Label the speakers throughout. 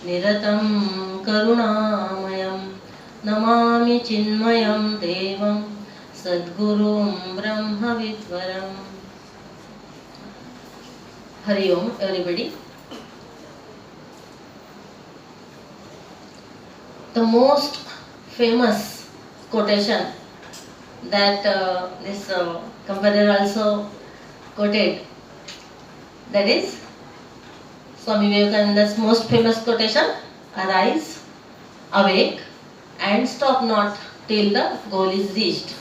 Speaker 1: निरतं करुणामयं नमामि चिन्मयं देवं सद्गुरुं ब्रह्मविद्वरम्. Hari Om, everybody. The most famous quotation that this companion also quoted, that is Swami Vivekananda's most famous quotation: arise, awake, and stop not till the goal is reached.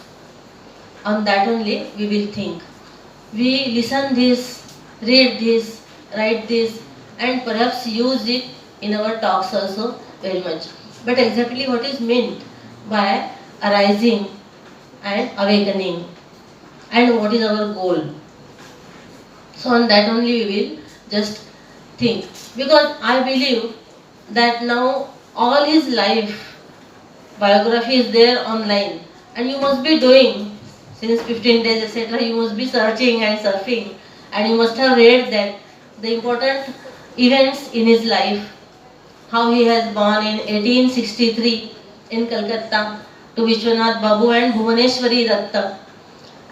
Speaker 1: On that only we will think. We listen this, read this, write this, and perhaps use it in our talks also very much. But exactly what is meant by arising and awakening, and what is our goal? So on that only we will just think, because I believe that now all his life biography is there online, and you must be doing since 15 days etc. You must be searching and surfing, and you must have read that the important events in his life, how he has born in 1863 in Calcutta to Vishwanath Babu and Bhuvaneshwari Datta,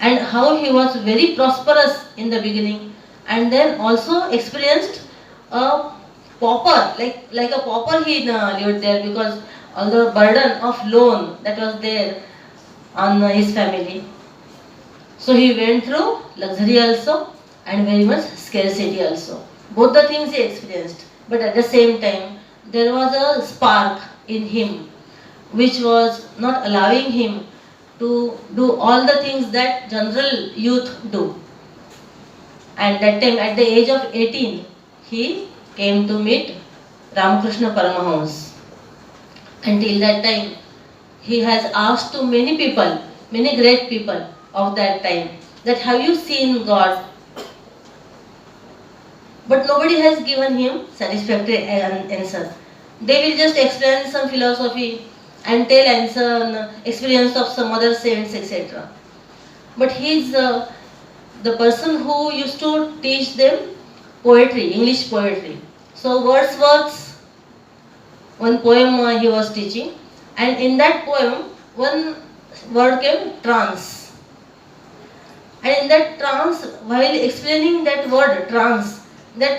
Speaker 1: and how he was very prosperous in the beginning, and then also experienced a pauper, like a pauper he lived there, because all the burden of loan that was there on his family. So he went through luxury also and very much scarcity also. Both the things he experienced, but at the same time there was a spark in him which was not allowing him to do all the things that general youth do. And that time, at the age of 18, he came to meet Ramakrishna Paramahans. Until that time, he has asked to many people, many great people of that time, that have you seen God? But nobody has given him satisfactory answer. They will just explain some philosophy and tell answer, experience of some other saints, etc. But he is the person who used to teach them poetry, English poetry. So Wordsworth's one poem he was teaching, and in that poem one word came trance. And in that trance, while explaining that word trance, that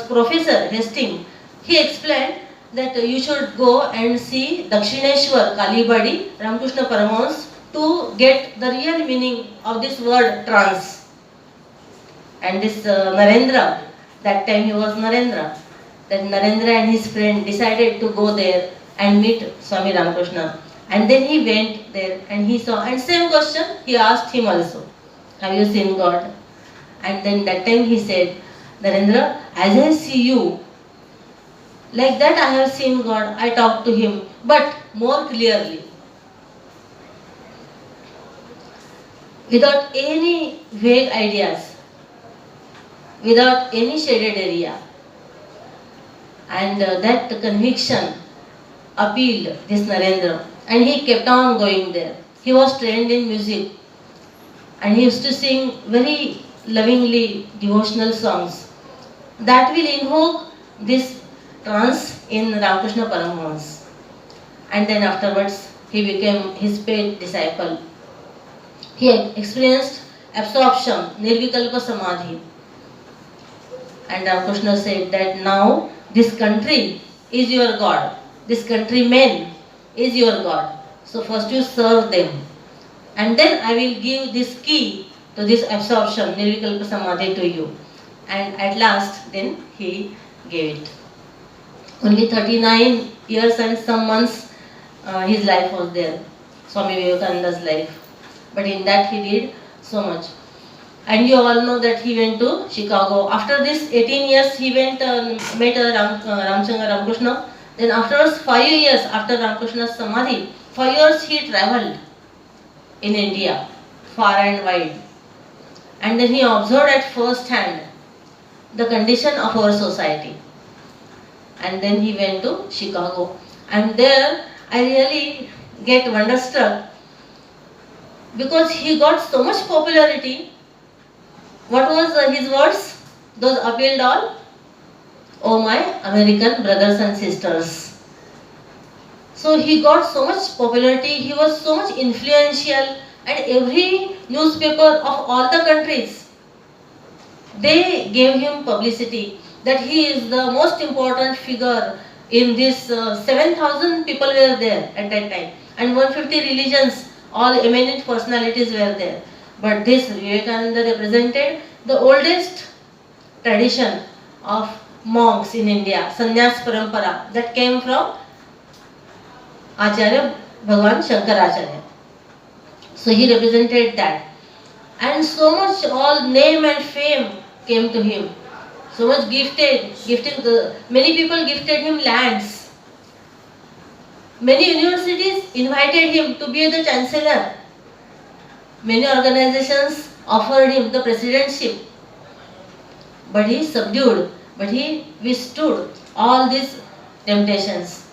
Speaker 1: professor Hastings, he explained that you should go and see Dakshineshwar Kalibadi Ramakrishna Paramahans to get the real meaning of this word trance. And this Narendra, that time he was Narendra, that Narendra and his friend decided to go there and meet Swami Ramakrishna. And then he went there and he saw, and same question he asked him also, have you seen God? And then that time he said, Narendra, as I see you, like that I have seen God, I talked to him, but more clearly, without any vague ideas, without any shaded area. And that conviction appealed this Narendra, and he kept on going there. He was trained in music, and he used to sing very lovingly devotional songs that will invoke this trance in Ramakrishna Paramahans. And then afterwards he became his paid disciple. He experienced absorption, Nirvikalpa Samadhi. And Ramakrishna said that now this country is your God, this countryman is your God. So first you serve them, and then I will give this key to this absorption, Nirvikalpa Samadhi, to you. And at last then he gave it. Only 39 years and some months his life was there, Swami Vivekananda's life. But in that he did so much. And you all know that he went to Chicago. After this 18 years he went met Ramchandra Ramakrishna. Then afterwards 5 years after Ramakrishna's Samadhi, 5 years he travelled in India, far and wide. And then he observed at first hand the condition of our society. And then he went to Chicago. And there I really get wonderstruck, because he got so much popularity. What was his words? Those appealed all? oh my American brothers and sisters. So he got so much popularity, he was so much influential, and every newspaper of all the countries, they gave him publicity that he is the most important figure in this 7,000 people were there at that time, and 150 religions, all eminent personalities were there. But this Vivekananda represented the oldest tradition of monks in India, sannyas parampara, that came from Acharya Bhagwan Shankaracharya. So he represented that. And so much all name and fame came to him. So much many people gifted him lands. Many universities invited him to be the chancellor. Many organizations offered him the presidentship. But he subdued, but he withstood all these temptations.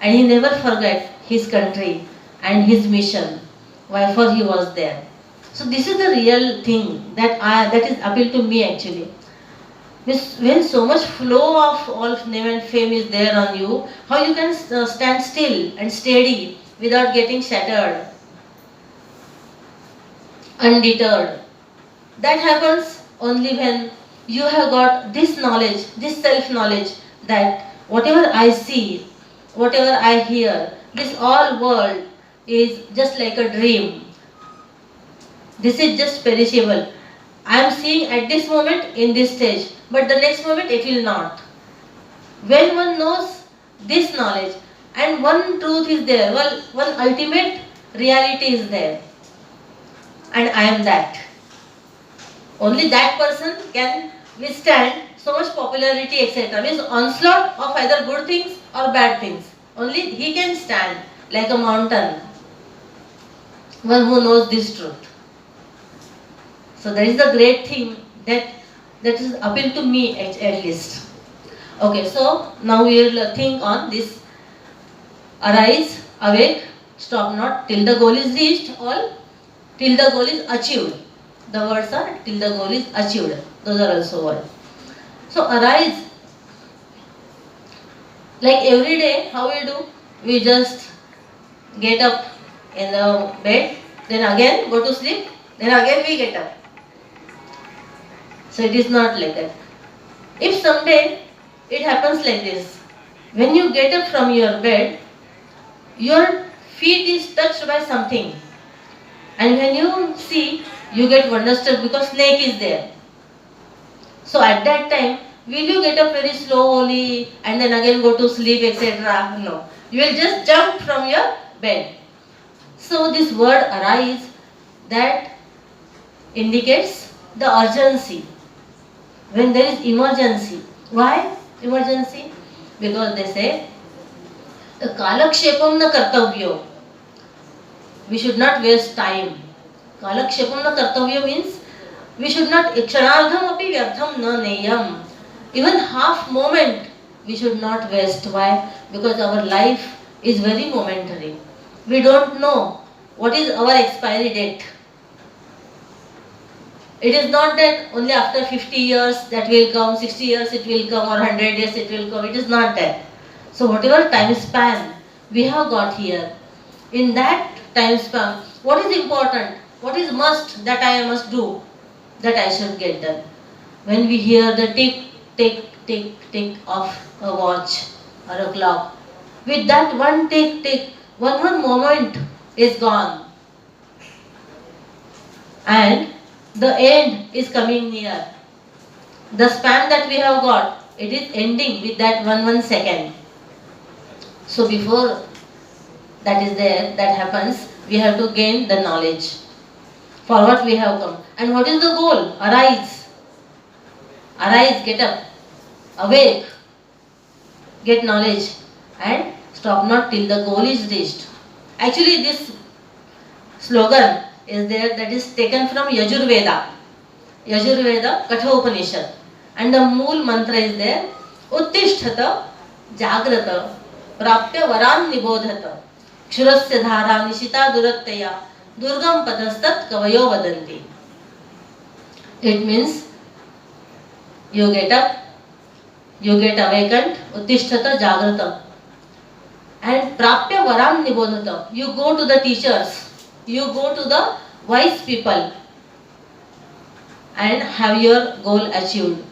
Speaker 1: And he never forgot his country and his mission, wherefore he was there. So this is the real thing that is appeal to me actually. When so much flow of all name and fame is there on you, how you can stand still and steady without getting shattered, undeterred. That happens only when you have got this knowledge, this self-knowledge, that whatever I see, whatever I hear, this all world is just like a dream. This is just perishable. I am seeing at this moment in this stage, but the next moment it will not. When one knows this knowledge and one truth is there, one ultimate reality is there, and I am that. Only that person can withstand so much popularity, etc. Means onslaught of either good things or bad things. Only he can stand like a mountain. One who knows this truth. So that is the great thing that is appeal to me at least. Okay, so now we will think on this: arise, awake, stop not till the goal is reached, or till the goal is achieved. The words are till the goal is achieved. Those are also words. So arise, like every day, how we do? We just get up in the bed, then again go to sleep, then again we get up. So it is not like that. If someday it happens like this, when you get up from your bed, your feet is touched by something, and when you see, you get wonderstruck because snake is there. So at that time, will you get up very slowly and then again go to sleep, etc.? No. You will just jump from your bed. So this word arise, that indicates the urgency. When there is emergency. Why emergency? Because they say, kalakshepam na kartavyo. We should not waste time. Kalakshepam na kartavyo means we should not kshanardham api vyartham na neyam. Even half moment we should not waste. Why? Because our life is very momentary. We don't know what is our expiry date. It is not that only after 50 years that will come, 60 years it will come, or 100 years it will come. It is not that. So whatever time span we have got here, in that time span, what is important, what is must that I must do, that I should get done. When we hear the tick, tick, tick, tick of a watch or a clock, with that one tick, tick, one moment is gone. And the end is coming near. The span that we have got, it is ending with that one second. So before that is there, that happens, we have to gain the knowledge. For what we have come. And what is the goal? Arise. Arise, get up. Awake. Get knowledge. And stop not till the goal is reached. Actually this slogan is there, that is taken from Yajurveda. Yajurveda Kathopanishad. And the Mool mantra is there. Uttishtata Jagrata Prapya Varan Nibodhata Kshurasya Dhara Nishita Durattaya Durgam Padastat Kavayo Vadanti. It means you get up, You get awakened, uttishtata jagrata. And prapya varam nibodhata. You go to the teachers, you go to the wise people and have your goal achieved.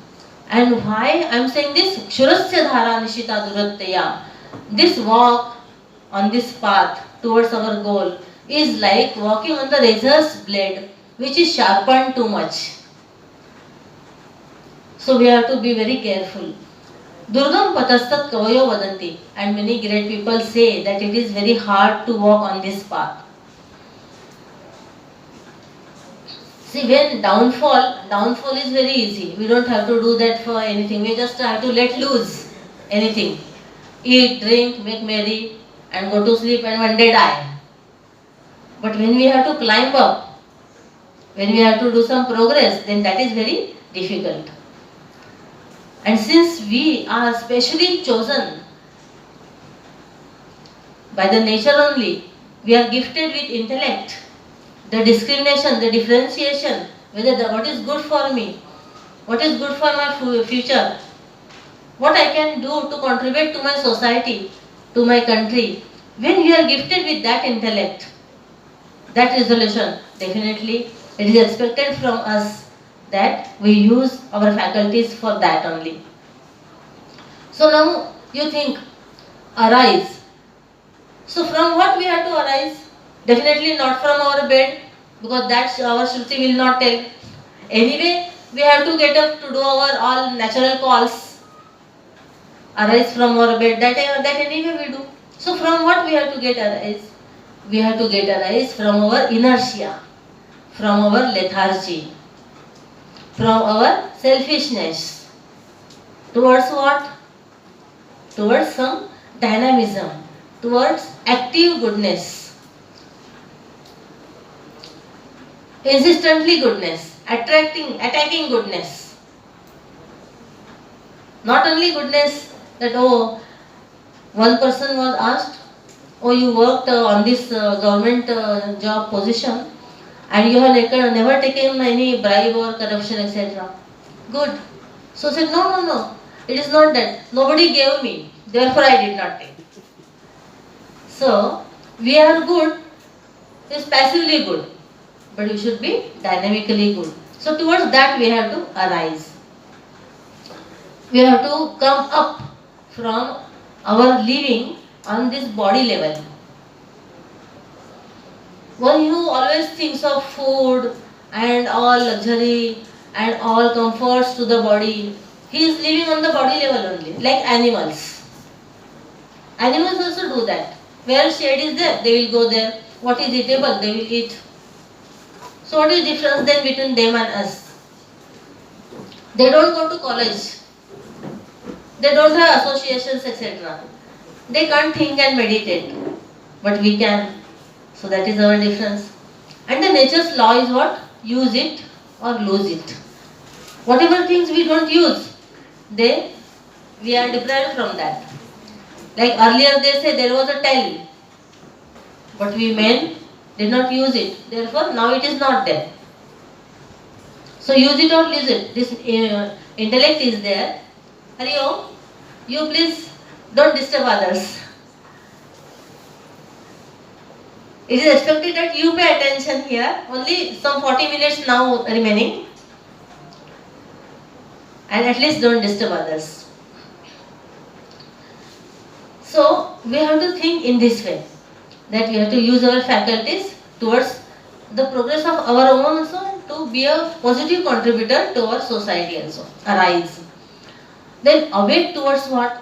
Speaker 1: And why I am saying this? Kshurasya dhara nishita duratteya. This walk on this path towards our goal is like walking on the razor's blade which is sharpened too much. So we have to be very careful. Durgam patastat kavayo vadanti, and many great people say that it is very hard to walk on this path. See, when downfall is very easy. We don't have to do that for anything. We just have to let loose anything. Eat, drink, make merry and go to sleep and one day die. But when we have to climb up, when we have to do some progress, then that is very difficult. And since we are specially chosen by the nature only, we are gifted with intellect, the discrimination, the differentiation, what is good for me, what is good for my future, what I can do to contribute to my society, to my country. When we are gifted with that intellect, that resolution, definitely it is expected from us that we use our faculties for that only. So now you think, arise. So from what we have to arise? Definitely not from our bed, because that our Shruti will not tell. Anyway, we have to get up to do our all natural calls. Arise from our bed, that anyway we do. So from what we have to get arise? We have to get arise from our inertia, from our lethargy, from our selfishness. Towards what? Towards some dynamism, towards active goodness, insistently goodness, attacking goodness. Not only goodness that, oh, one person was asked, oh, you worked on this government job position and you have never taken any bribe or corruption, etc. Good. So said, no, it is not that. Nobody gave me, therefore I did not take. So, we are good, is passively good, but we should be dynamically good. So towards that we have to arise. We have to come up from our living on this body level. One who always thinks of food and all luxury and all comforts to the body, he is living on the body level only, like animals. Animals also do that. Where shade is there, they will go there. What is eatable, they will eat. So what is the difference then between them and us? They don't go to college. They don't have associations, etc. They can't think and meditate. But we can. So that is our difference. And the nature's law is what? Use it or lose it. Whatever things we don't use, we are deprived from that. Like earlier they say there was a tail, but we men did not use it. Therefore now it is not there. So use it or lose it. This intellect is there. Hariyo, you please don't disturb others. It is expected that you pay attention here. Only some 40 minutes now remaining. And at least don't disturb others. So we have to think in this way, that we have to use our faculties towards the progress of our own also, and to be a positive contributor to our society also. Arise. Then awake towards what?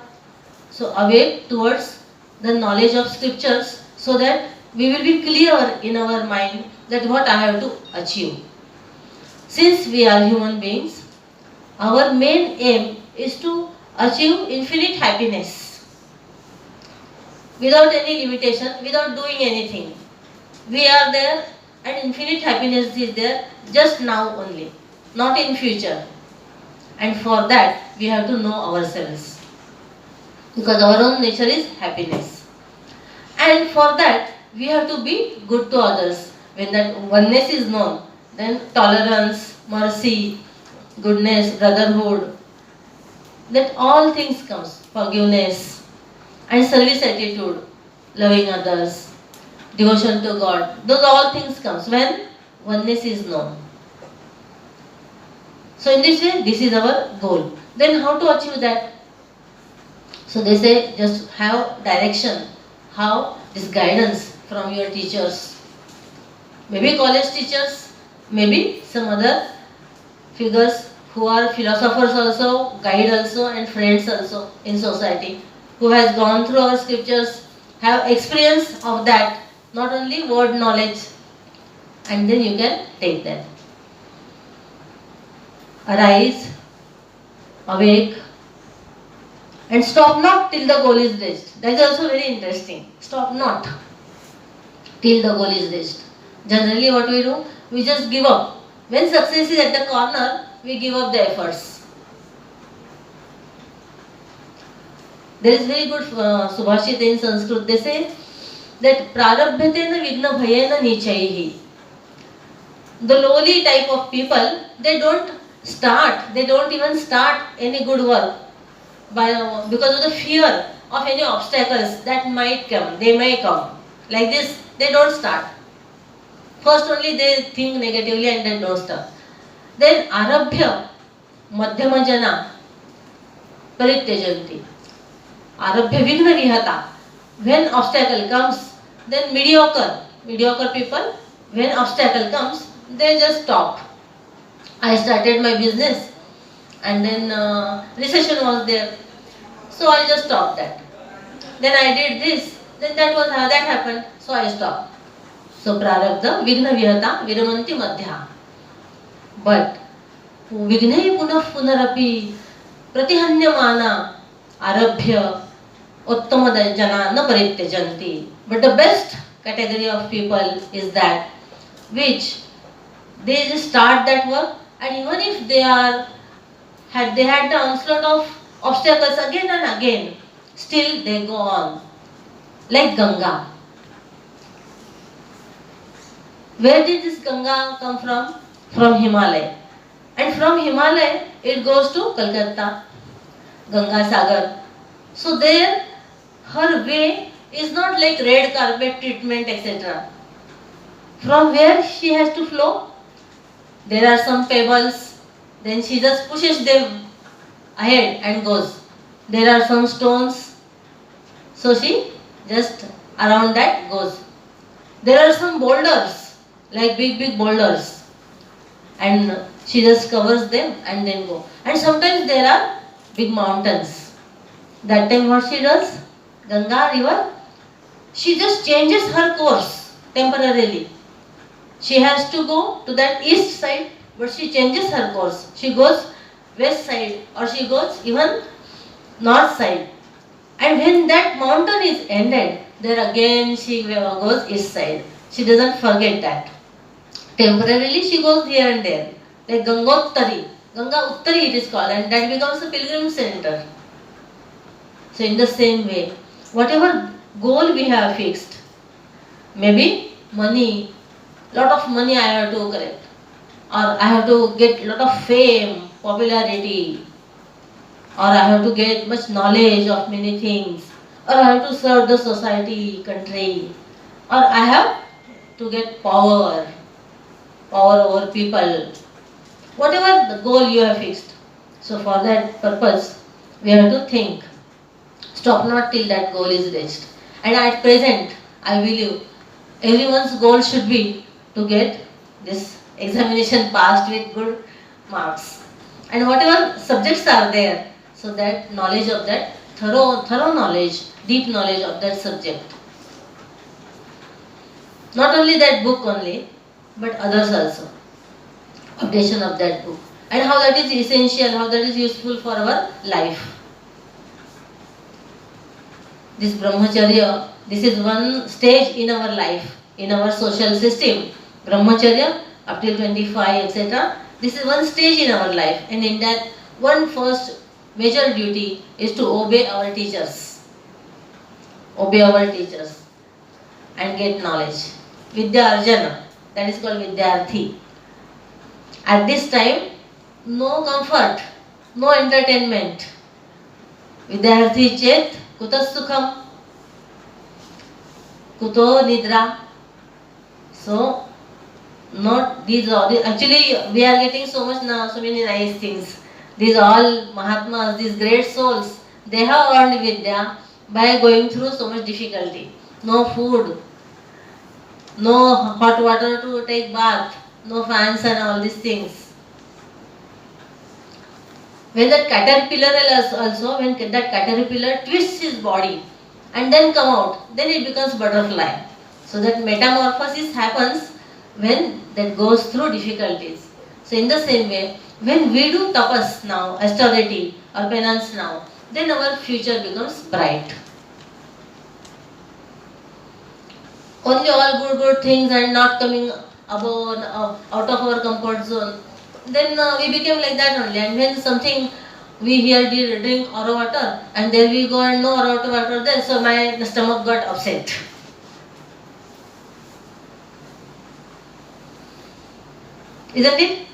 Speaker 1: So awake towards the knowledge of scriptures, so that we will be clear in our mind that what I have to achieve. Since we are human beings, our main aim is to achieve infinite happiness. Without any limitation, without doing anything. We are there and infinite happiness is there just now only, not in future. And for that, we have to know ourselves. Because our own nature is happiness. And for that, we have to be good to others. When that oneness is known, then tolerance, mercy, goodness, brotherhood, that all things comes, forgiveness and service attitude, loving others, devotion to God, those all things comes when oneness is known. So in this way, this is our goal. Then how to achieve that? So they say just have direction, how this guidance from your teachers, maybe college teachers, maybe some other figures who are philosophers also, guide also and friends also in society, who has gone through our scriptures, have experience of that, not only word knowledge, and then you can take that. Arise, awake, and stop not till the goal is reached. That is also very interesting. Stop not till the goal is reached. Generally what we do, we just give up. When success is at the corner, we give up the efforts. There is very good Subhashita in Sanskrit. They say that prarabhyatena vigna bhayena nichaihi. The lowly type of people, they don't even start any good work because of the fear of any obstacles that might come. They may come. Like this, they don't start. First only they think negatively and then don't start. Then arabhya madhyama jana parityajanti. Arabhya vigna vihata. When obstacle comes, then mediocre people, when obstacle comes, they just stop. I started my business and then recession was there. So I just stopped that. Then I did this, then that happened, so I stopped. So prarabdha vigna vihata viramanti madhya. But vighne punah punarapi pratihanyamana arabhya uttama jana na parityajanti. But the best category of people is that which they just start that work, and even if they had the onslaught of obstacles again and again, still they go on. Like Ganga. Where did this Ganga come from? From Himalaya. And from Himalaya it goes to Calcutta, Ganga Sagar. So there her way is not like red carpet treatment, etc. From where she has to flow, there are some pebbles, then she just pushes them ahead and goes. There are some stones, so she just around that goes. There are some boulders, like big boulders, and she just covers them and then go. And sometimes there are big mountains. That time what she does, Ganga river, she just changes her course temporarily. She has to go to that east side, but she changes her course. She goes west side or she goes even north side. And when that mountain is ended, there again she goes east side. She doesn't forget that. Temporarily she goes here and there. Like Gangottari. Ganga Uttari it is called, and that becomes a pilgrim center. So in the same way, whatever goal we have fixed, maybe money, lot of money I have to collect, or I have to get lot of fame, popularity, or I have to get much knowledge of many things, or I have to serve the society, country, or I have to get power over people, whatever the goal you have fixed. So for that purpose, we have to think. Stop not till that goal is reached. And at present, I believe everyone's goal should be to get this examination passed with good marks. And whatever subjects are there, so that knowledge of that, thorough knowledge, deep knowledge of that subject. Not only that book only, but others also. Updation of that book. And how that is essential, how that is useful for our life. This brahmacharya, this is one stage in our life, in our social system. Brahmacharya up till 25, etc. This is one stage in our life, and in that one first major duty is to obey our teachers. Obey our teachers and get knowledge. Vidya Arjana, that is called Vidyarthi. At this time, no comfort, no entertainment, Vidyarthi chet kutas sukham kuto nidra. So not these all. Actually, we are getting so much now, so many nice things. These all Mahatmas, these great souls, they have earned Vidya by going through so much difficulty. No food, no hot water to take bath, no fans and all these things. When that caterpillar also, when that caterpillar twists his body and then come out, then it becomes butterfly. So that metamorphosis happens when that goes through difficulties. So in the same way, when we do tapas now, austerity or penance now, then our future becomes bright. Only all good things and not coming above, out of our comfort zone. Then we became like that only. And when something we here did drink or water, and there we go and no water there, so my stomach got upset. Isn't it?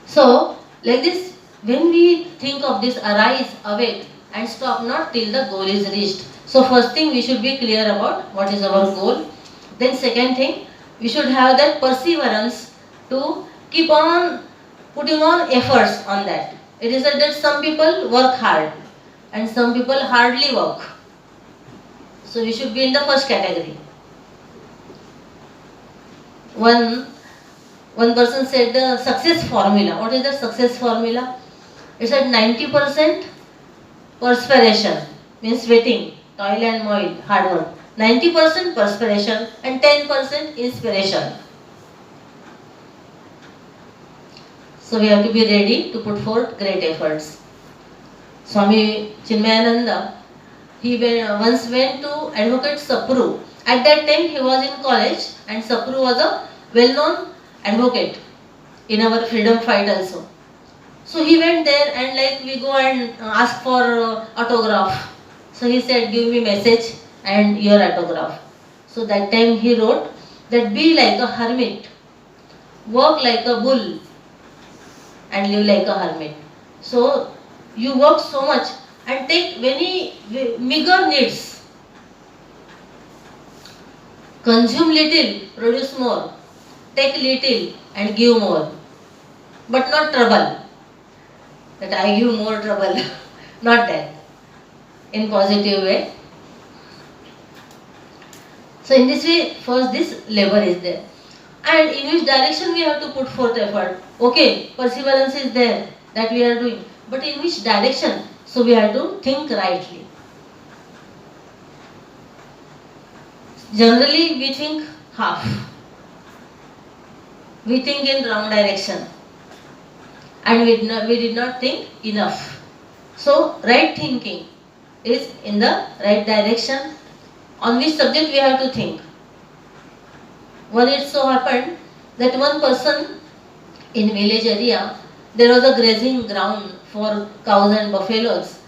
Speaker 1: So, like this, when we think of this, arise, awake, and stop not till the goal is reached. So, first thing we should be clear about what is our goal. Then, second thing, we should have that perseverance to keep on putting on efforts on that. It is that some people work hard and some people hardly work. So, we should be in the first category. One person said the success formula. What is the success formula? It said 90% perspiration, means sweating, toil and moil, hard work. 90% perspiration and 10% inspiration. So we have to be ready to put forth great efforts. Swami Chinmayananda, he once went to advocate Sapru. At that time he was in college and Sapru was a well-known advocate in our freedom fight also. So he went there and like we go and ask for autograph. So he said, give me message and your autograph. So that time he wrote that be like a hermit, work like a bull and live like a hermit. So you work so much and take many meager needs. Consume little, produce more. Take little and give more. But not trouble. That I give more trouble. Not that. In positive way. So in this way, first this labor is there. And in which direction we have to put forth effort. Okay, perseverance is there, that we are doing. But in which direction? So we have to think rightly. Generally we think half. We think in wrong direction. And we did not think enough. So right thinking is in the right direction. On which subject we have to think. One it so happened that one person in village area, there was a grazing ground for cows and buffaloes.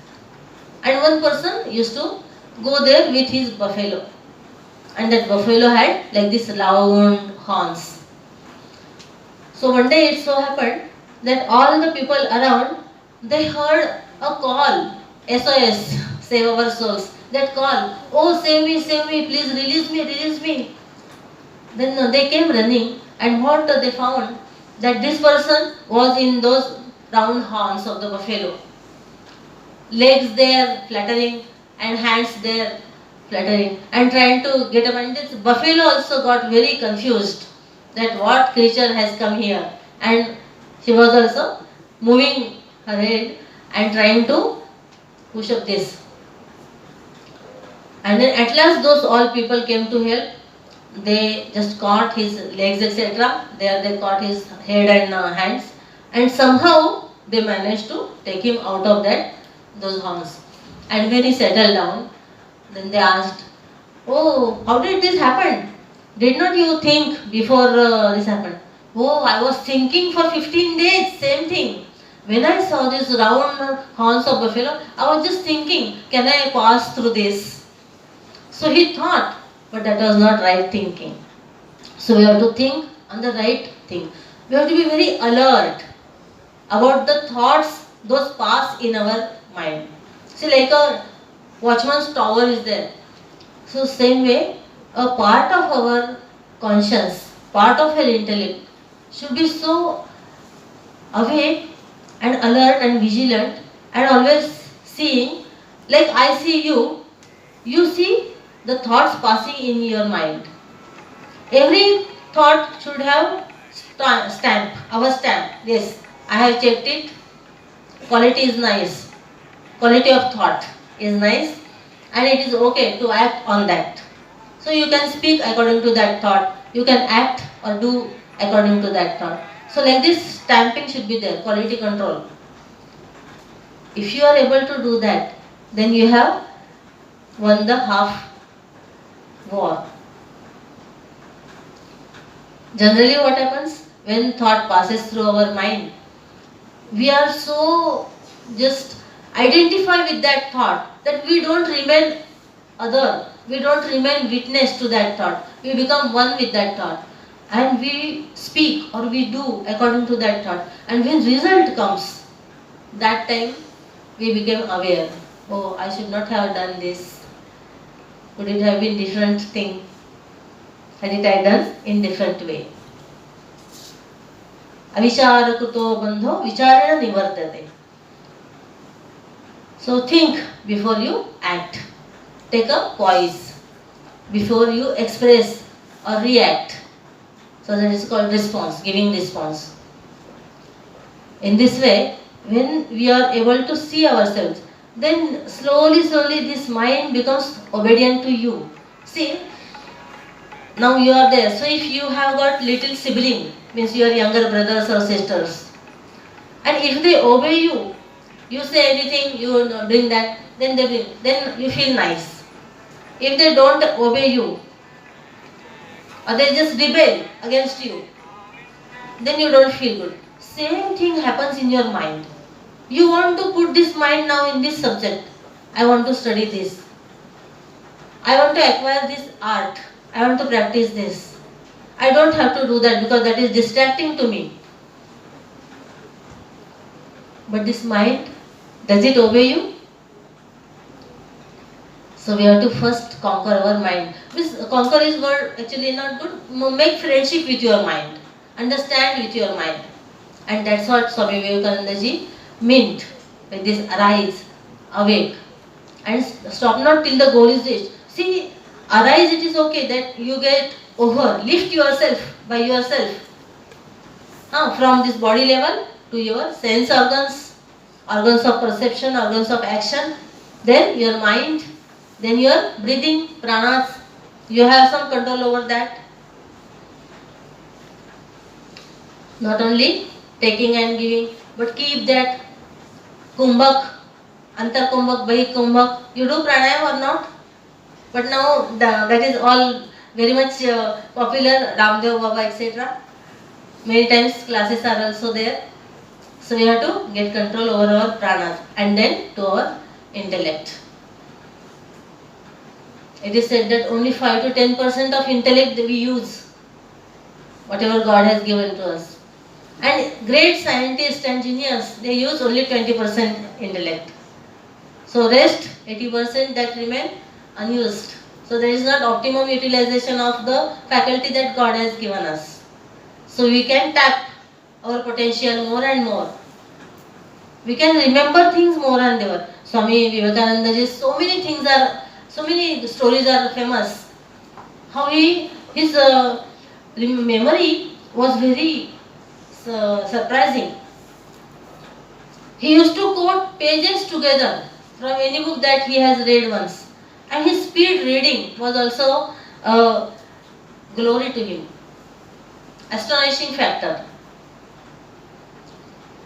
Speaker 1: And one person used to go there with his buffalo. And that buffalo had like this loud horns. So one day it so happened that all the people around, they heard a call, SOS, save our souls. That call, oh save me, please release me. Then they came running and what they found, that this person was in those round horns of the buffalo. Legs there fluttering and hands there fluttering and trying to get up, and this buffalo also got very confused that what creature has come here, and she was also moving her head and trying to push up this. And then at last those all people came to help. They just caught his legs, etc. There they caught his head and hands, and somehow they managed to take him out of those horns. And when he settled down, then they asked, oh, how did this happen? Did not you think before this happened? Oh, I was thinking for 15 days, same thing. When I saw this round horns of buffalo, I was just thinking, can I pass through this? So he thought, but that was not right thinking. So we have to think on the right thing. We have to be very alert about the thoughts those pass in our mind. See, like a watchman's tower is there. So same way, a part of our conscience, part of our intellect should be so awake and alert and vigilant and always seeing, like I see you, you see the thoughts passing in your mind. Every thought should have stamp, our stamp. Yes, I have checked it. Quality is nice. Quality of thought is nice, and it is okay to act on that. So you can speak according to that thought. You can act or do according to that thought. So like this stamping should be there, quality control. If you are able to do that, then you have won the half war. Generally what happens when thought passes through our mind, we are so just identify with that thought that we don't remain other, we don't remain witness to that thought, we become one with that thought and we speak or we do according to that thought, and when result comes, that time we became aware, oh, I should not have done this, could it have been different thing, had it I done in different way. Avisharakruto bandho vicharena nivartate. So think before you act. Take a poise before you express or react. So that is called response, giving response. In this way, when we are able to see ourselves, then slowly this mind becomes obedient to you. See, now you are there. So if you have got little sibling, means your younger brothers or sisters, and if they obey you, you say anything, you bring that, then they bring, then you feel nice. If they don't obey you, or they just rebel against you, then you don't feel good. Same thing happens in your mind. You want to put this mind now in this subject. I want to study this. I want to acquire this art. I want to practice this. I don't have to do that because that is distracting to me. But this mind, does it obey you? So we have to first conquer our mind. This conquer is word actually not good. Make friendship with your mind. Understand with your mind. And that's what Swami Vivekananda ji meant with this arise, awake. And stop not till the goal is reached. See, arise, it is okay that you get over, lift yourself by yourself. From this body level to your sense organs, organs of perception, organs of action, then your mind, then your breathing, pranas, you have some control over that. Not only taking and giving, but keep that kumbhak, antar kumbhak, bahi kumbhak. You do pranayam or not? But now that is all very much popular, Ramdev Baba, etc. Many times classes are also there. So we have to get control over our pranas and then to our intellect. It is said that only 5 to 10% of intellect we use, whatever God has given to us. And great scientists, engineers, they use only 20% intellect. So rest 80% that remain unused. So there is not optimum utilization of the faculty that God has given us. So we can tap our potential more and more. We can remember things more and more. Swami Vivekananda ji, so many stories are famous. How his memory was very surprising. He used to quote pages together from any book that he has read once. And his speed reading was also a glory to him. Astonishing factor.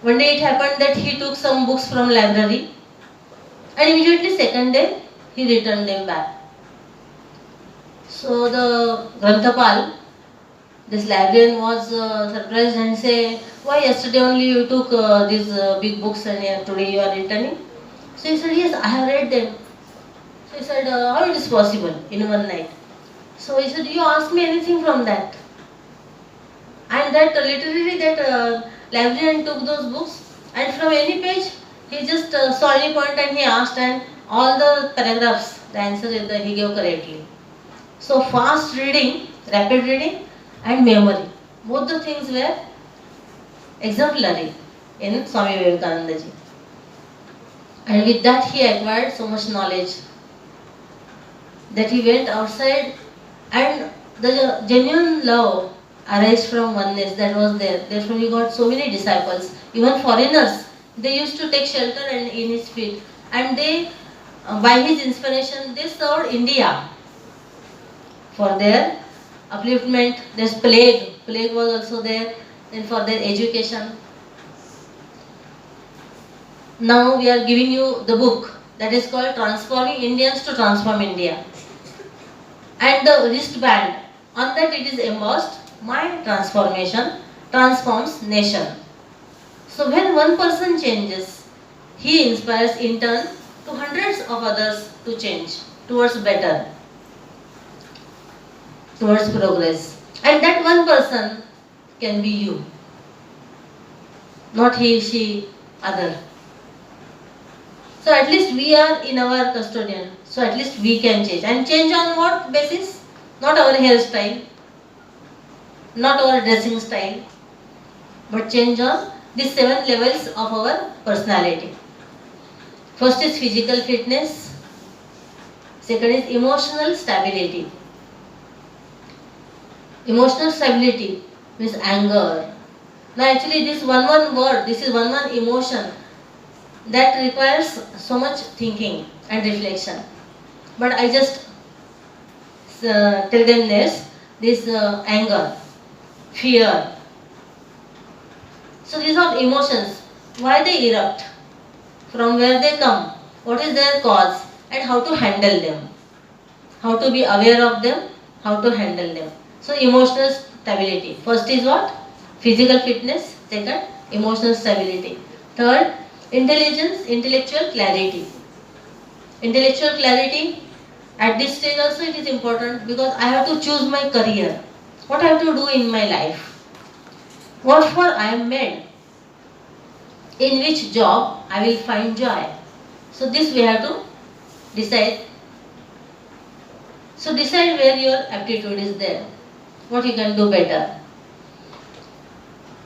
Speaker 1: One day it happened that he took some books from library and immediately second day he returned them back. So the Granthapal, this librarian, was surprised and said, why yesterday only you took these big books and today you are returning? So he said, yes, I have read them. So he said, how it is possible in one night? So he said, you asked me anything from that? And that literally that librarian took those books and from any page He just saw any point and he asked, and all the paragraphs, the answer is he gave correctly. So fast reading, rapid reading and memory, both the things were exemplary in Swami Vivekananda ji. And with that he acquired so much knowledge that he went outside, and the genuine love arised from oneness that was there. Therefore he got so many disciples. Even foreigners, they used to take shelter and in his feet, and they, by his inspiration, they served India for their upliftment. There's plague was also there, then for their education. Now we are giving you the book that is called Transforming Indians to Transform India. And the wristband, on that it is embossed, my transformation transforms nation. So when one person changes, he inspires in turn to hundreds of others to change towards better, towards progress. And that one person can be you, not he, she, other. So at least we are in our custodian. So at least we can change. And change on what basis? Not our hairstyle, not our dressing style, but change on these 7 levels of our personality. First is physical fitness. Second is emotional stability. Emotional stability means anger. Now actually this one word, this is one emotion that requires so much thinking and reflection. But I just tell them this anger, fear. So these are emotions. Why they erupt? From where they come? What is their cause? And how to handle them? How to be aware of them? How to handle them? So emotional stability. First is what? Physical fitness. Second, emotional stability. Third, intelligence, intellectual clarity. Intellectual clarity, at this stage also it is important, because I have to choose my career. What I have to do in my life. What for I am made. In which job I will find joy. So this we have to decide. So decide where your aptitude is there. What you can do better.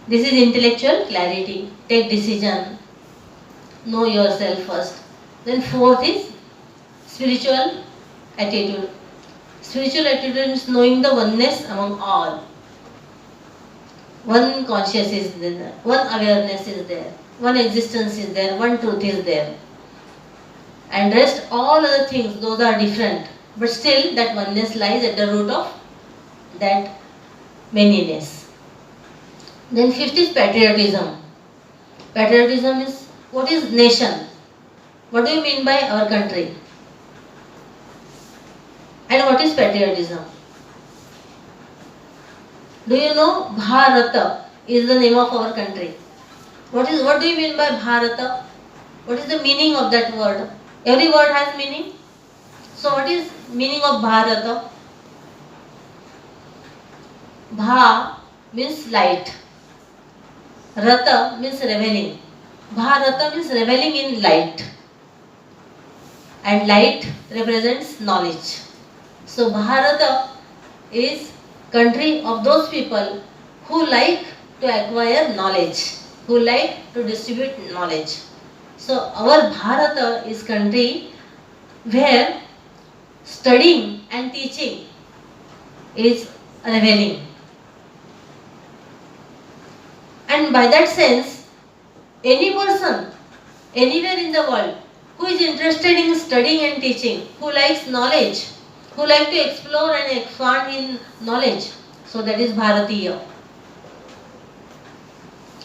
Speaker 1: This is intellectual clarity. Take decision. Know yourself first. Then fourth is spiritual attitude. Spiritual attitude is knowing the oneness among all. One conscious is there, one awareness is there, one existence is there, one truth is there. And rest all other things, those are different. But still that oneness lies at the root of that manyness. Then fifth is patriotism. Patriotism is, what is nation? What do you mean by our country? And what is patriotism? Do you know Bharata is the name of our country? What do you mean by Bharata? What is the meaning of that word? Every word has meaning. So what is meaning of Bharata? Bha means light. Rata means reveling. Bharata means reveling in light. And light represents knowledge. So Bharata is country of those people who like to acquire knowledge, who like to distribute knowledge. So our Bharata is country where studying and teaching is reveling. And by that sense, any person, anywhere in the world, who is interested in studying and teaching, who likes knowledge, who like to explore and expand in knowledge, so that is Bharatiya.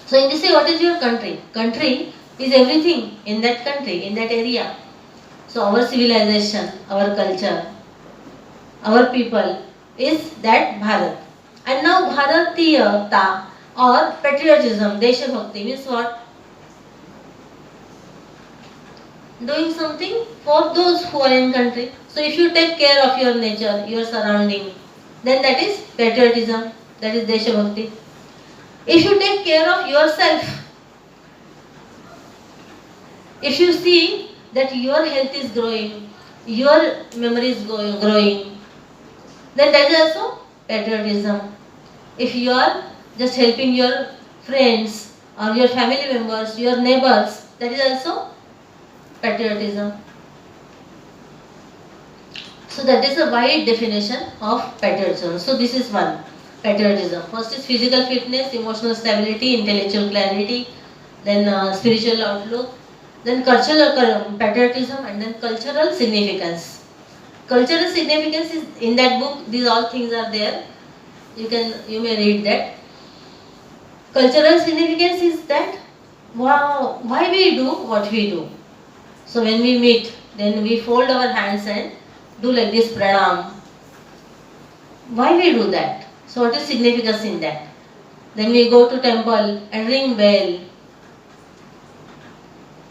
Speaker 1: So in this way, what is your country? Country is everything in that country, in that area. So our civilization, our culture, our people is that Bharat. And now Bharatiyata or patriotism, Desha Bhakti means what? Doing something for those who are in country. So if you take care of your nature, your surrounding, then that is patriotism, that is Desha Bhakti. If you take care of yourself, If you see that your health is growing, your memory is growing, then that is also patriotism. If you are just helping your friends or your family members, your neighbors, that is also patriotism. So that is a wide definition of patriotism. So this is one, patriotism. First is physical fitness, emotional stability, intellectual clarity, then spiritual outlook, then cultural patriotism, and then cultural significance. Cultural significance is in that book. These all things are there. You may read that. Cultural significance is that wow, why we do what we do. So when we meet, then we fold our hands and do like this pranam. Why we do that? So what is significance in that? Then we go to temple and ring bell.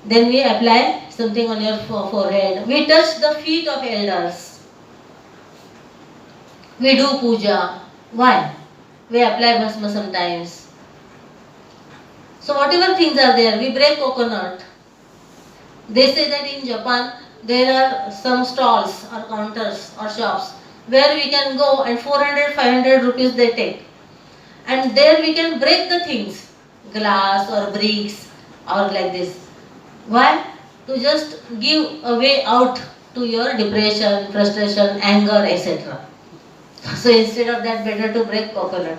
Speaker 1: Then we apply something on your forehead. We touch the feet of elders. We do puja. Why? We apply bhasma sometimes. So whatever things are there, we break coconut. They say that in Japan there are some stalls or counters or shops where we can go and 400, 500 rupees they take. And there we can break the things, glass or bricks or like this. Why? To just give a way out to your depression, frustration, anger, etc. So instead of that, better to break coconut.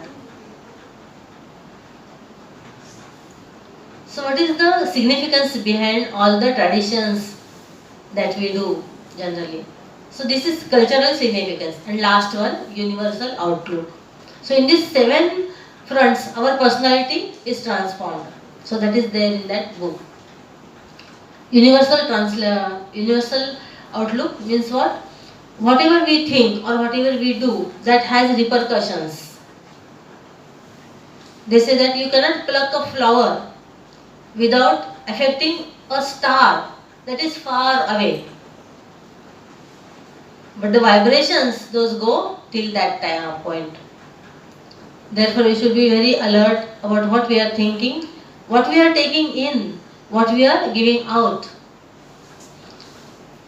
Speaker 1: So what is the significance behind all the traditions that we do generally? So this is cultural significance. And last one, universal outlook. So in these 7 fronts, our personality is transformed. So that is there in that book. Universal outlook means what? Whatever we think or whatever we do, that has repercussions. They say that you cannot pluck a flower without affecting a star that is far away. But the vibrations, those go till that time point. Therefore, we should be very alert about what we are thinking, what we are taking in, what we are giving out.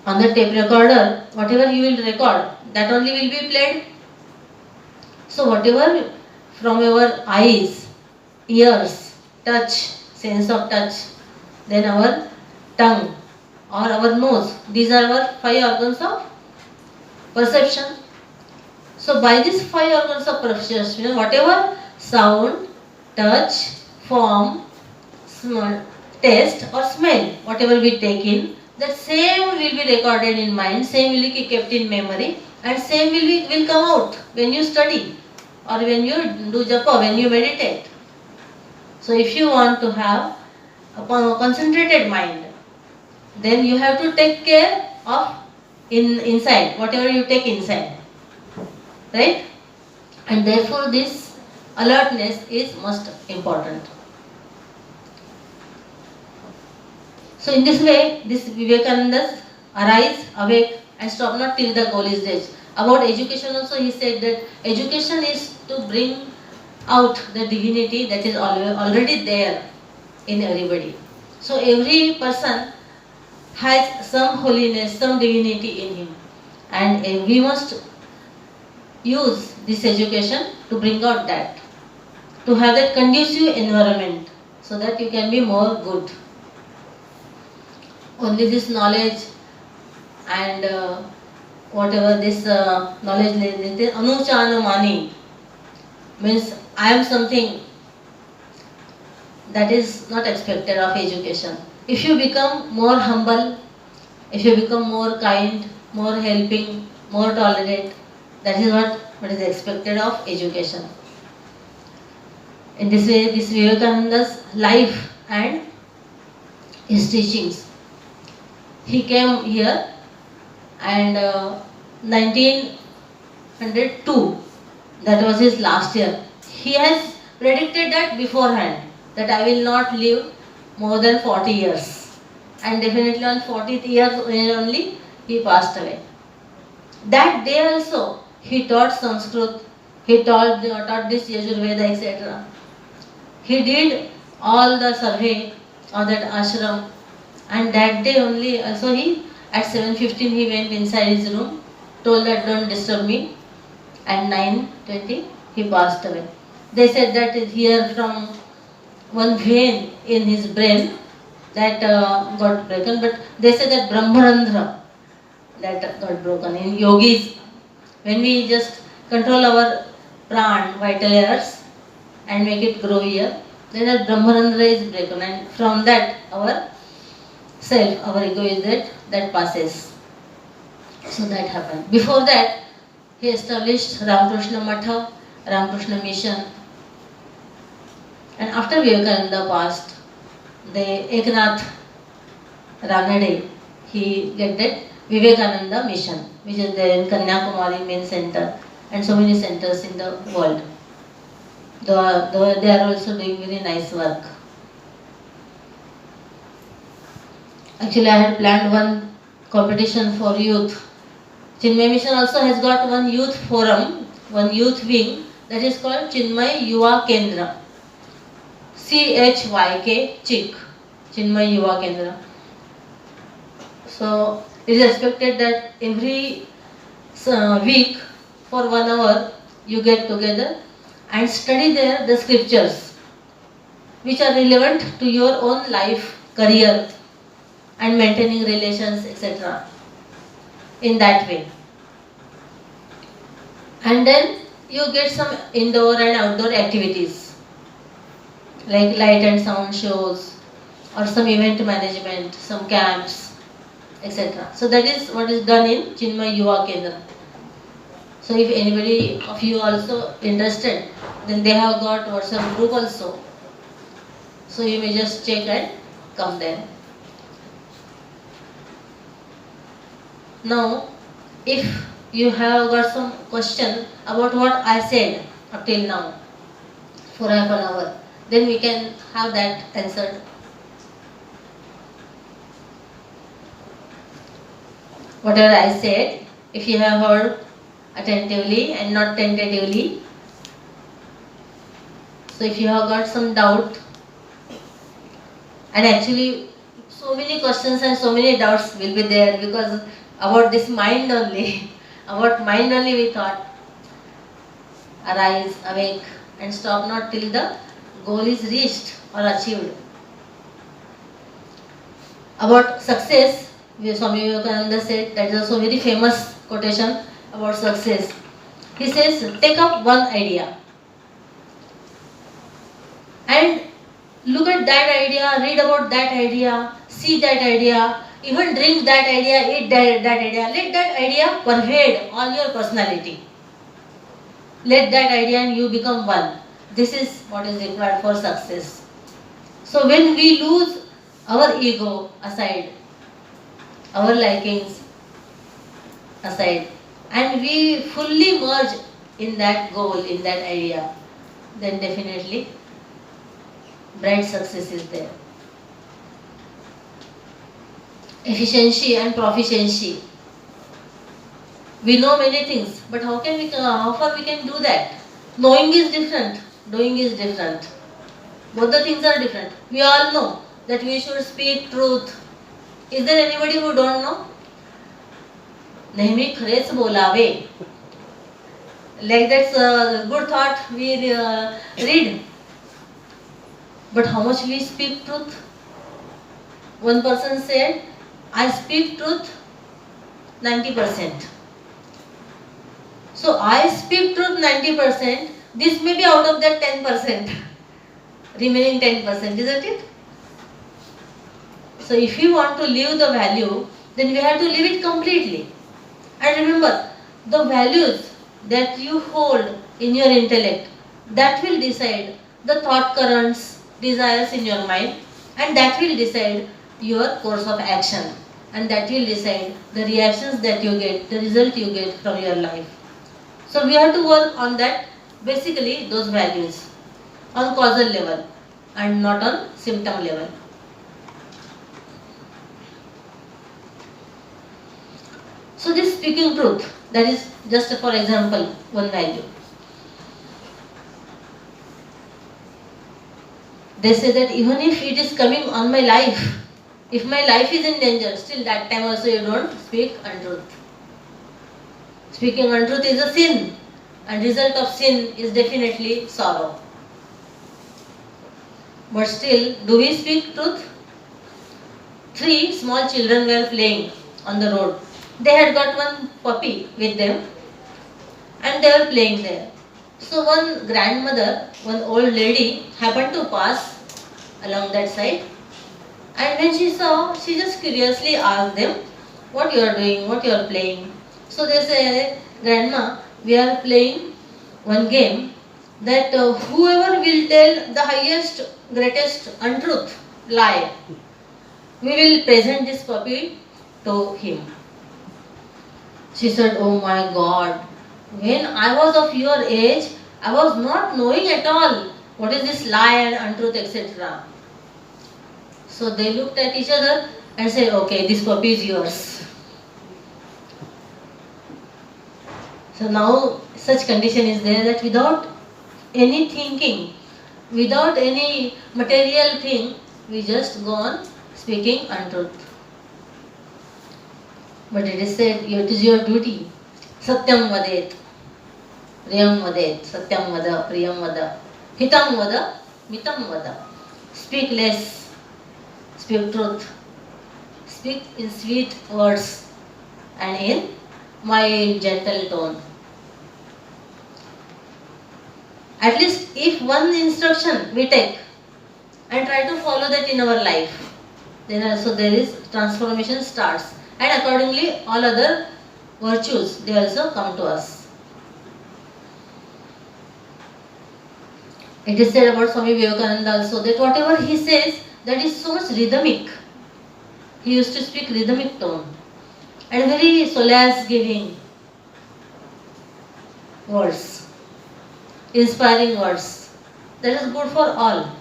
Speaker 1: On the tape recorder, whatever you will record, that only will be played. So whatever from your eyes, ears, touch, sense of touch, then our tongue or our nose, these are our 5 organs of perception. So by these 5 organs of perception, whatever sound, touch, form, smell, taste or smell, whatever we take in, that same will be recorded in mind, same will be kept in memory, and same will come out when you study or when you do japa, when you meditate. So if you want to have a concentrated mind, then you have to take care of inside, whatever you take inside, right? And therefore this alertness is most important. So in this way, this Vivekananda arise, awake and stop not till the goal is reached. About education also he said that education is to bring out the divinity that is already there in everybody. So every person has some holiness, some divinity in him, and we must use this education to bring out that, to have that conducive environment so that you can be more good. Only this knowledge and whatever this knowledge, anuchanamani, means I am something, that is not expected of education. If you become more humble, if you become more kind, more helping, more tolerant, that is what is expected of education. In this way, this Vivekananda's life and his teachings. He came here and 1902, that was his last year. He has predicted that beforehand, that I will not live more than 40 years. And definitely on 40th year only he passed away. That day also he taught Sanskrit, he taught this Yajurveda, etc. He did all the survey of that ashram, And that day only, also he, at 7:15 he went inside his room, told that don't disturb me, and 9:20 he passed away. They said that here from one vein in his brain that got broken, but they say that Brahmarandhra that got broken. In yogis, when we just control our pran, vital airs, and make it grow here, then that Brahmarandhra is broken, and from that our self, our ego is that passes. So that happened. Before that, he established Ramakrishna Matha, Ramakrishna Mission, and after Vivekananda passed, the Eknath Ranade, he get that Vivekananda Mission, which is there in Kanyakumari main center, and so many centers in the world. Though they are also doing very nice work. Actually, I had planned one competition for youth. Chinmay Mission also has got one youth forum, one youth wing, that is called Chinmay Yuva Kendra. CHYK, CHIK, Chinmay Yuva Kendra. So it is expected that every week for 1 hour you get together and study there the scriptures which are relevant to your own life, career and maintaining relations, etc. in that way. And then you get some indoor and outdoor activities like light and sound shows or some event management, some camps, etc. So that is what is done in Chinmay Yuva Kendra. So if anybody of you also interested, then they have got WhatsApp group also. So you may just check and come there. Now, if you have got some question about what I said up till now for half an hour, then we can have that answered. Whatever I said, if you have heard attentively and not tentatively. So if you have got some doubt, and actually so many questions and so many doubts will be there because about this mind only, about mind only we thought. Arise, awake and stop not till the goal is reached or achieved. About success, Swami Vivekananda said, that is also very famous quotation about success. He says, take up one idea and look at that idea, read about that idea, see that idea, even drink that idea, eat that idea. Let that idea pervade all your personality. Let that idea and you become one. This is what is required for success. So when we lose our ego aside, our likings aside, and we fully merge in that goal, in that idea, then definitely bright success is there. Efficiency and proficiency. We know many things, but how far we can do that? Knowing is different, doing is different. Both the things are different. We all know that we should speak truth. Is there anybody who don't know? नेहमी खरेच बोलावे. Like that's good thought we read. But how much we speak truth? One person said, I speak truth 90%. So I speak truth 90%. This may be out of that 10%. Remaining 10%, isn't it? So if you want to live the value, then we have to live it completely. And remember, the values that you hold in your intellect, that will decide the thought currents, desires in your mind, and that will decide your course of action, and that will decide the reactions that you get, the result you get from your life. So we have to work on that, basically those values, on causal level and not on symptom level. So this speaking truth, that is just for example, one value. They say that even if it is coming on my life, If my life is in danger, still that time also you don't speak untruth. Speaking untruth is a sin, and result of sin is definitely sorrow. But still, do we speak truth? 3 small children were playing on the road. They had got one puppy with them and they were playing there. So one grandmother, one old lady happened to pass along that side, and when she saw, she just curiously asked them, what you are doing, what you are playing. So they say, Grandma, we are playing one game that whoever will tell the highest, greatest untruth, lie, we will present this puppy to him. She said, oh my God, when I was of your age, I was not knowing at all what is this lie and untruth, etc. So they looked at each other and said, okay, this puppy is yours. So now such condition is there that without any thinking, without any material thing, we just go on speaking untruth. But it is said, it is your duty. Satyam vadet, priyam vadet, satyam vada, priyam vada, hitam vada, mitam vada. Speak less, speak truth. Speak in sweet words and in mild, gentle tone. At least if one instruction we take and try to follow that in our life, then also there is transformation starts, and accordingly all other virtues, they also come to us. It is said about Swami Vivekananda also that whatever he says, that is so much rhythmic. He used to speak rhythmic tone and very solace giving words, inspiring words. That is good for all.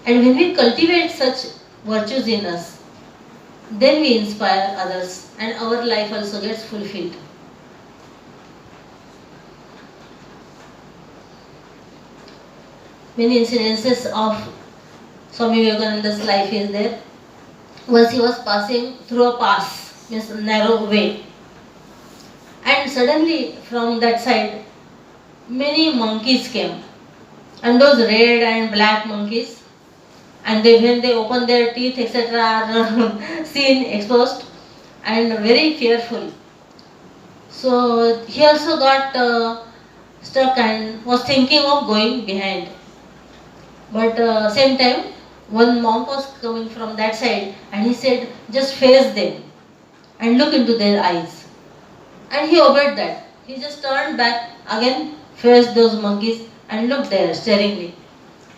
Speaker 1: And when we cultivate such virtues in us, then we inspire others and our life also gets fulfilled. Many incidences of Swami Vivekananda's life is there. Once he was passing through a pass, means a narrow way, and suddenly from that side many monkeys came, and those red and black monkeys, and when they open their teeth, etc., are seen exposed and very fearful. So he also got stuck and was thinking of going behind. But same time, one monk was coming from that side and he said, just face them and look into their eyes. And he obeyed that. He just turned back again, faced those monkeys and looked there staringly.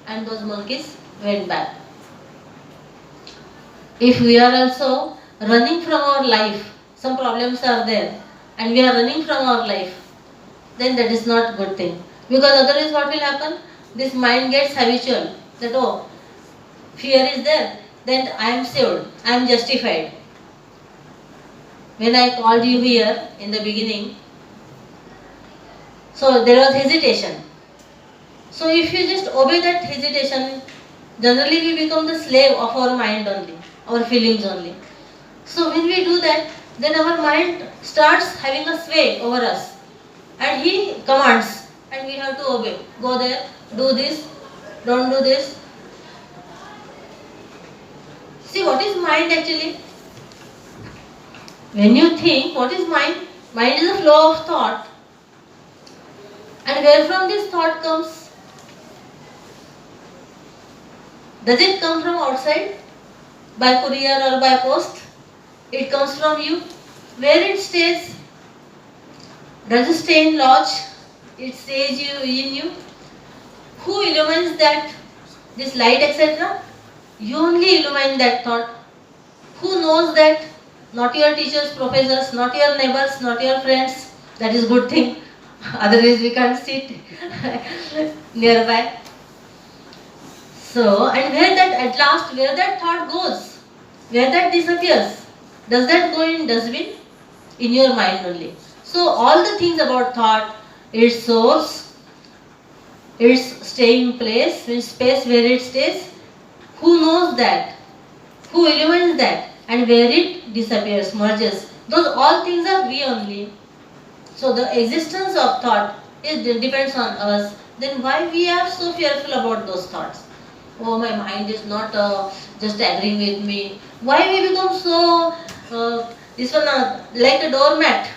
Speaker 1: And those monkeys went back. If we are also running from our life, some problems are there and we are running from our life, then that is not good thing. Because otherwise what will happen? This mind gets habitual that, oh, fear is there, then I am saved, I am justified. When I called you here in the beginning, so there was hesitation. So if you just obey that hesitation, generally we become the slave of our mind only, our feelings only. So when we do that, then our mind starts having a sway over us. And he commands and we have to obey. Go there, do this, don't do this. See, what is mind actually? When you think, what is mind? Mind is a flow of thought. And where from this thought comes? Does it come from outside? By courier or by post? It comes from you. Where it stays? Does it stay in lodge? It stays in you. Who illumines that? This light, etc.? You only illumine that thought. Who knows that? Not your teachers, professors, not your neighbors, not your friends. That is good thing. Otherwise we can't sit nearby. So, and where that at last, where that thought goes, where that disappears, does that go in dustbin? In your mind only. So all the things about thought, its source, its staying place, its space where it stays, Who knows that? Who illumines that? And where it disappears, merges. Those all things are we only. So the existence of thought depends on us. Then why we are so fearful about those thoughts? Oh, my mind is not just agreeing with me. Why we become so this one like a doormat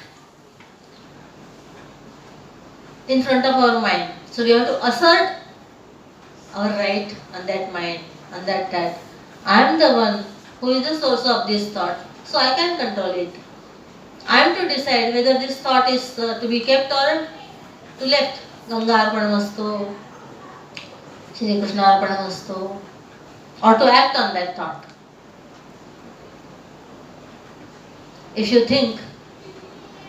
Speaker 1: in front of our mind? So we have to assert our right on that mind, on that. I am the one who is the source of this thought, so I can control it. I am to decide whether this thought is to be kept or to left. Ganga Arpanamastu, Shri Krishna Arpanamastu, or to act on that thought. If you think,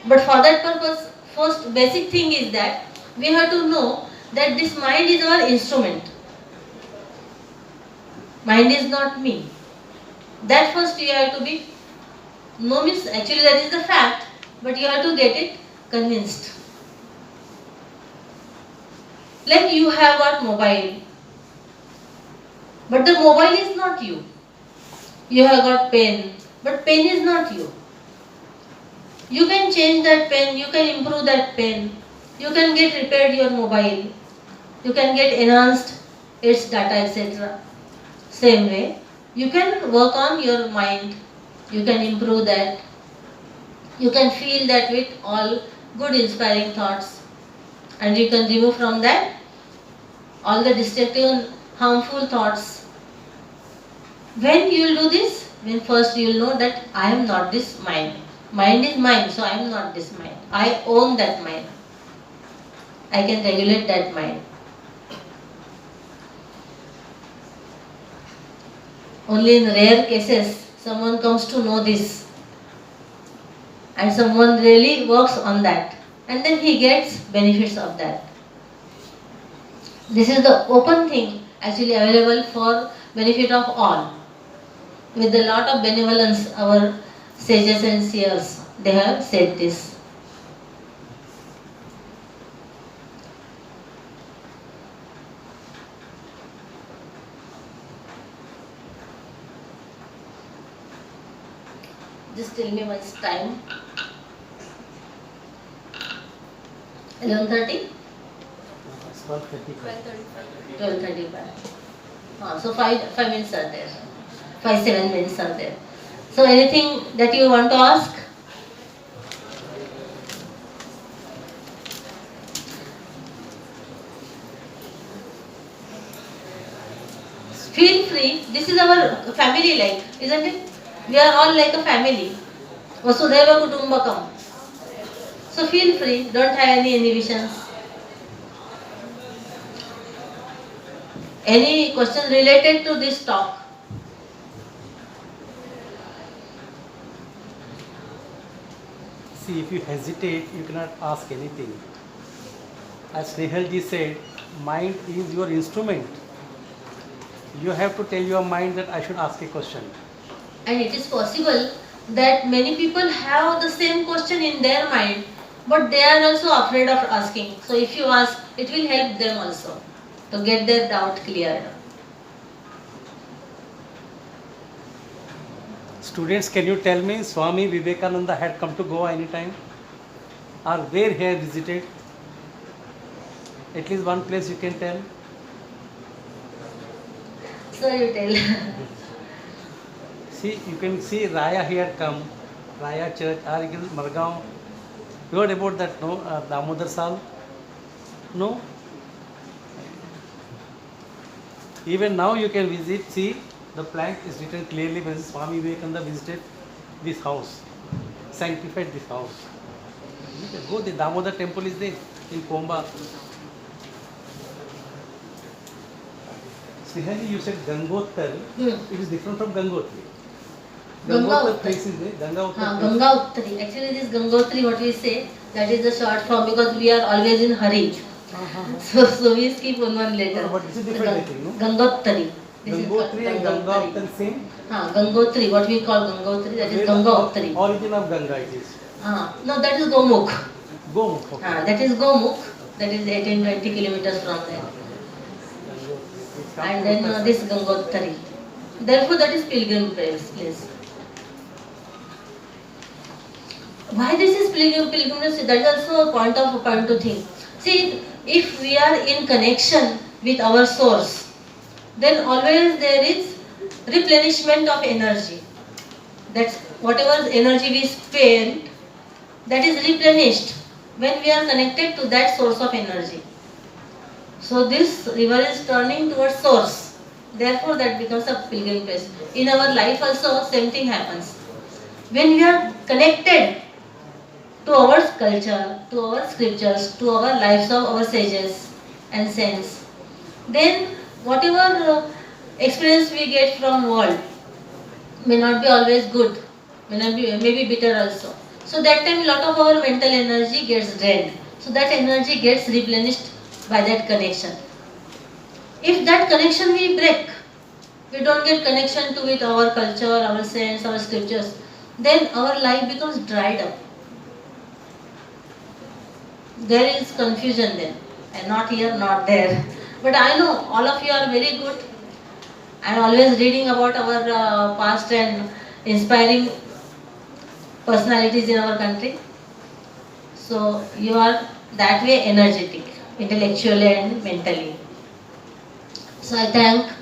Speaker 1: but for that purpose, first basic thing is that we have to know that this mind is our instrument. Mind is not me. That first you have to be, no means actually that is the fact, but you have to get it convinced. Like you have got mobile, but the mobile is not you. You have got pen, but pen is not you. You can change that pen, you can improve that pen, you can get repaired your mobile, you can get enhanced its data, etc. Same way, you can work on your mind, you can improve that, you can feel that with all good inspiring thoughts, and you can remove from that all the destructive and harmful thoughts. When you will do this? When first you will know that I am not this mind. Mind is mine, so I am not this mind. I own that mind. I can regulate that mind. Only in rare cases someone comes to know this, and someone really works on that, and then he gets benefits of that. This is the open thing actually available for benefit of all. With a lot of benevolence, our sages and seers, they have said this. Just tell me what's time. 11:30? 12:35. So 5 minutes are there. 7 minutes are there. So anything that you want to ask? Feel free. This is our family life, isn't it? We are all like a family. Vasudhaiva Kutumbakam. So feel free. Don't have any inhibitions. Any question related to this talk?
Speaker 2: See, if you hesitate, you cannot ask anything. As Snehal ji said, mind is your instrument. You have to tell your mind that I should ask a question.
Speaker 1: And it is possible that many people have the same question in their mind, but they are also afraid of asking. So if you ask, it will help them also to get their doubt cleared.
Speaker 2: Students, can you tell me Swami Vivekananda had come to Goa anytime? Or where he had visited? At least one place you can tell.
Speaker 1: So you tell.
Speaker 2: See, you can see Raya he had come, Raya Church, or you can Margaon. You heard about that, no? Damodar Sal? No? Even now you can visit, see, the plank is written clearly when Swami Vivekananda visited this house, sanctified this house. You can go, the Damodar temple is there in Komba. Snehal, you said Gangottar, it is different from Gangotri. Gangottar place is there,
Speaker 1: Gangotri. Actually this Gangotri, what we say, that is the short form because we are always in hurry. So we skip one letter.
Speaker 2: But this is different, I think, no?
Speaker 1: Gangotri.
Speaker 2: Gangotri and Gangotri same?
Speaker 1: Gangotri, what we call Gangotri, that is Gangotri.
Speaker 2: Origin of Ganga it is.
Speaker 1: No, that is Gomukh.
Speaker 2: Gomukh, okay.
Speaker 1: That is Gomukh, that is 18-20 kilometers from there. And then this Gangotri. Therefore, that is pilgrim place. Why this is pilgrimage? That is also a point to think. See, if we are in connection with our source, then always there is replenishment of energy. That's whatever energy we spend, that is replenished when we are connected to that source of energy. So this river is turning towards source. Therefore, that becomes a pilgrim place. In our life also, same thing happens. When we are connected to our culture, to our scriptures, to our lives of our sages and saints, then whatever experience we get from world may not be always good, may not be, maybe bitter also. So that time lot of our mental energy gets drained. So that energy gets replenished by that connection. If that connection we break, we don't get connection to with our culture, our saints, our scriptures, then our life becomes dried up. There is confusion then, and not here, not there. But I know all of you are very good. I am always reading about our past and inspiring personalities in our country. So you are that way energetic, intellectually and mentally. So I thank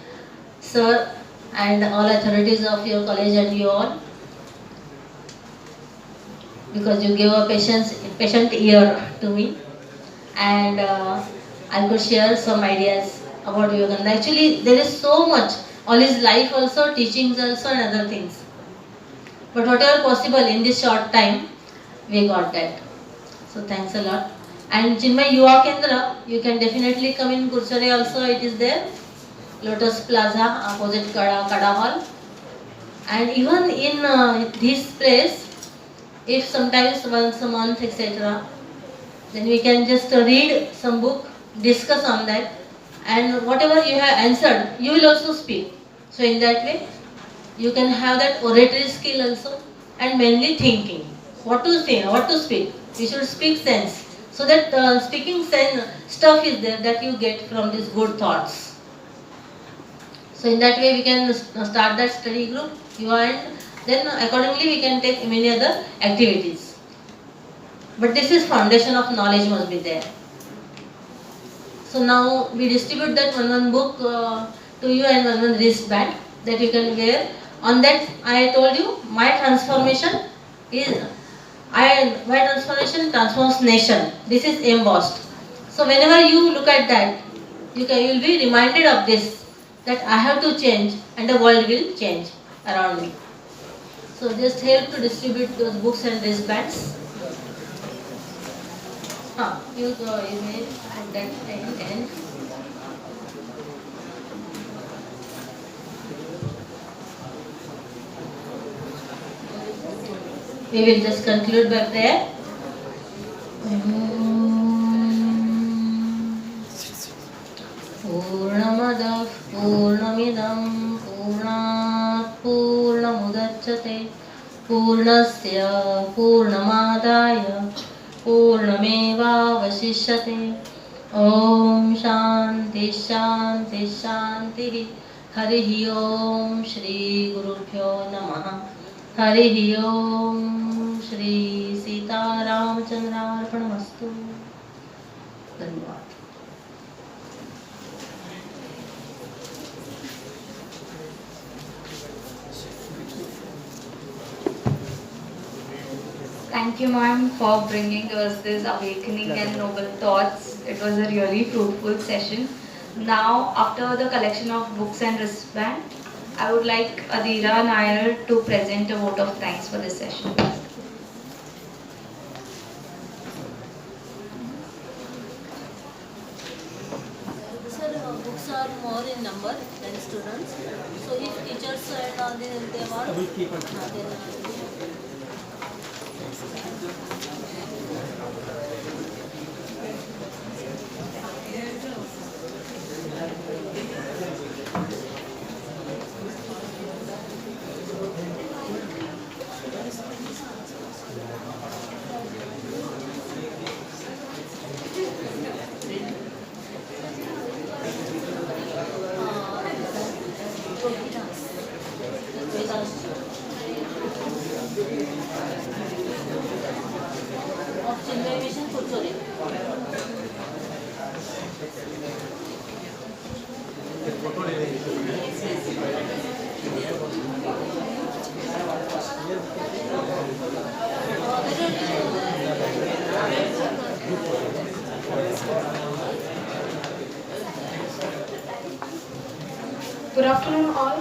Speaker 1: sir and all authorities of your college and you all, because you gave a patient ear to me, and I could share some ideas about Vivekananda. Actually, there is so much, all his life also, teachings also, and other things. But whatever possible in this short time, we got that. So thanks a lot. And Chinmay Yuva Kendra, you can definitely come in Kurchare also, it is there. Lotus Plaza, opposite Kada Hall. And even in this place, if sometimes once a month, etc., then we can just read some book, discuss on that, and whatever you have answered, you will also speak. So in that way, you can have that oratory skill also, and mainly thinking. What to say, what to speak. You should speak sense. So that speaking sense stuff is there that you get from these good thoughts. So in that way we can start that study group, you and then accordingly we can take many other activities. But this is foundation of knowledge must be there. So now we distribute that one book to you and one wristband that you can wear. On that I told you my transformation transforms nation. This is embossed. So whenever you look at that, you will be reminded of this, that I have to change and the world will change around me. So just help to distribute those books and wristbands. You may put that end. We will just conclude by prayer. Purnamadah Purnamidam Purnat Purnamudachyate Purnasya Purnamadaya Purnameva Vasishyate. Om Shanti Shanti Shanti. Harihi Om Shri Gurubhyo Namaha. Harihi Om Shri Sita Ramachandra Arpanamastu. Dhanyavad.
Speaker 3: Thank you, ma'am, for bringing us this awakening and noble thoughts. It was a really fruitful session. Now, after the collection of books and wristband, I would like Adira Nair to present a vote of thanks for this session.
Speaker 1: Sir, books are more in number than students. So if teachers and all they want,
Speaker 2: I will keep it.
Speaker 4: Good afternoon, all.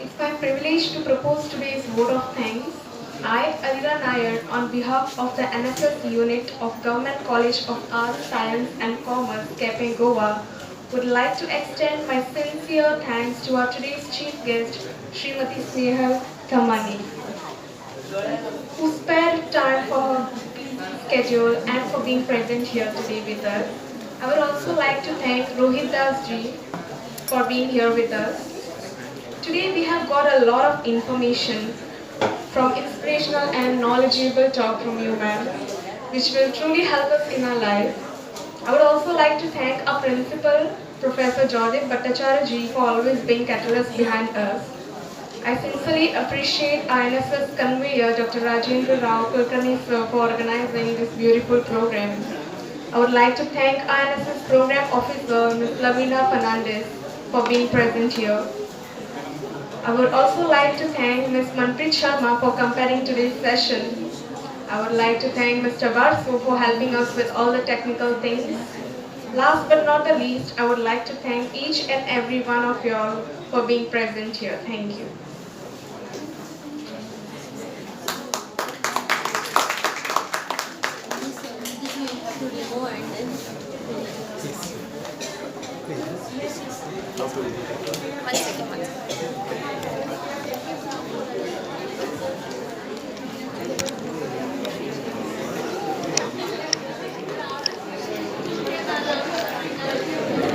Speaker 4: It's my privilege to propose today's vote of thanks. I, Alira Nair, on behalf of the NSS unit of Government College of Arts, Science and Commerce, Quepem, Goa, would like to extend my sincere thanks to our today's chief guest, Srimati Snehal Thamani, who spared time for her busy schedule and for being present here today with us. I would also like to thank Rohit Das ji for being here with us. Today we have got a lot of information from inspirational and knowledgeable talk from you, ma'am, which will truly help us in our life. I would also like to thank our principal, Professor Jodip Bhattacharya ji, for always being catalyst behind us. I sincerely appreciate our NSS conveyor, Dr. Rajendra Rao Kulkarni sir, for organizing this beautiful program. I would like to thank our NSS program officer, Ms. Lavina Fernandez, for being present here. I would also like to thank Ms. Manpreet Sharma for comparing today's session. I would like to thank Mr. Varsu for helping us with all the technical things. Last but not the least, I would like to thank each and every one of you all for being present here. Thank you.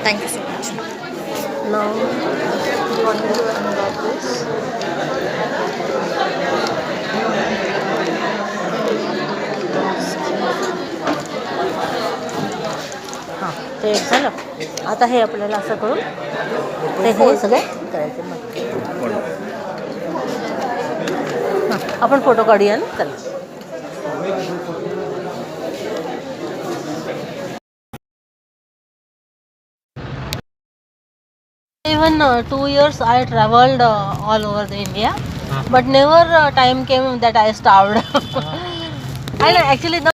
Speaker 5: Thank you so much. Now, you want me to unwrap this? हां ते एक झालं. आता हे आपल्याला असं करून ते हे सगळे करायचे मग हां आपण फोटो काढूया ना चला.
Speaker 1: Even 2 years I traveled all over the India, but never time came that I starved. And actually the